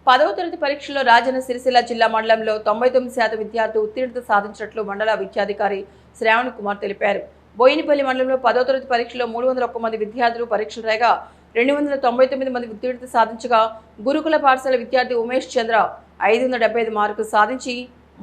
10వ తరగతి పరీక్షల్లో రాజన్న సిరిసిల్ల జిల్లా మండలంలో 99% విద్యార్థులు ఉత్తీర్ణత సాధించినట్లు మండల విద్యాధికారి శ్రావణ్ కుమార్ తెలిపారు. బోయినపల్లి మండలంలో 10వ తరగతి పరీక్షలో 301 మంది విద్యార్థులు పరీక్షలు రాయగా 299 మంది ఉత్తీర్ణత సాధించగా గురుకుల పాఠశాల విద్యార్థి ఉమేష్ చంద్ర 575 మార్కులు సాధించి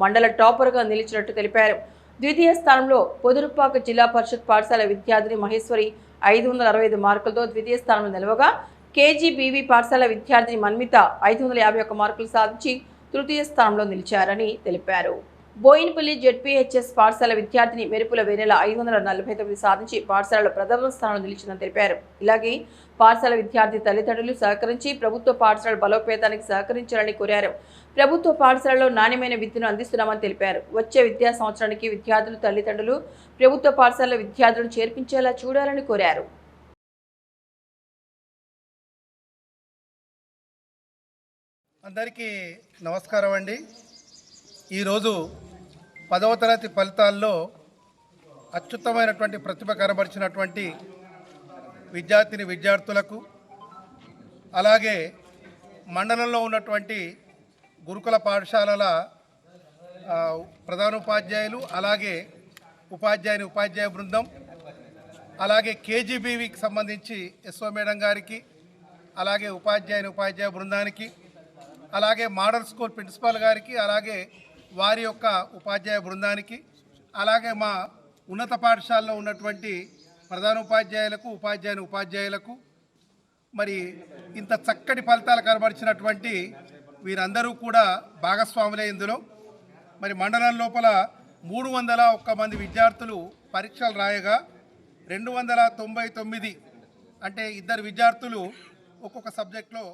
మండల టాపర్గా నిలిచినట్టు తెలిపారు. ద్వితీయ స్థానంలో పొదురుపాక జిల్లా పరిషత్ పాఠశాల విద్యార్థిని మహేశ్వరి 565 మార్కులతో ద్వితీయ స్థానంలో నిలవగా కేజీబీవీ పాఠశాల విద్యార్థిని మన్మిత 551 మార్కులు సాధించి తృతీయ స్థానంలో నిలిచారని తెలిపారు. బోయినపల్లి జెడ్పీహెచ్ఎస్ పాఠశాల విద్యార్థిని మెరుపుల వేనెల 549 సాధించి పాఠశాలలో ప్రథమ స్థానంలో నిలిచిందని తెలిపారు. ఇలాగే పాఠశాల విద్యార్థి తల్లిదండ్రులు సహకరించి ప్రభుత్వ పాఠశాల బలోపేతానికి సహకరించాలని కోరారు. ప్రభుత్వ పాఠశాలలో నాణ్యమైన విద్యను అందిస్తున్నామని తెలిపారు. వచ్చే విద్యా సంవత్సరానికి విద్యార్థులు తల్లిదండ్రులు ప్రభుత్వ పాఠశాల విద్యార్థులను చేర్పించేలా చూడాలని కోరారు. అందరికీ నమస్కారం అండి. ఈరోజు 10వ తరగతి ఫలితాల్లో అత్యుత్తమైనటువంటి ప్రతిభ కనబరిచినటువంటి విద్యార్థులకు అలాగే మండలంలో ఉన్నటువంటి గురుకుల పాఠశాలల ప్రధానోపాధ్యాయులు అలాగే ఉపాధ్యాయ బృందం అలాగే కేజీబీవీకి సంబంధించి ఎస్ఓ మేడం గారికి అలాగే ఉపాధ్యాయ బృందానికి అలాగే మోడల్ స్కూల్ ప్రిన్సిపాల్ గారికి అలాగే వారి యొక్క ఉపాధ్యాయ బృందానికి అలాగే మా ఉన్నత పాఠశాలలో ఉన్నటువంటి ప్రధానోపాధ్యాయులకు ఉపాధ్యాయులకు మరి ఇంత చక్కటి ఫలితాలు కనబరిచినటువంటి వీరందరూ కూడా భాగస్వాములే. ఇందులో మరి మండలం లోపల 301 మంది విద్యార్థులు పరీక్షలు రాయగా 299 అంటే 2 విద్యార్థులు ఒక్కొక్క సబ్జెక్టులో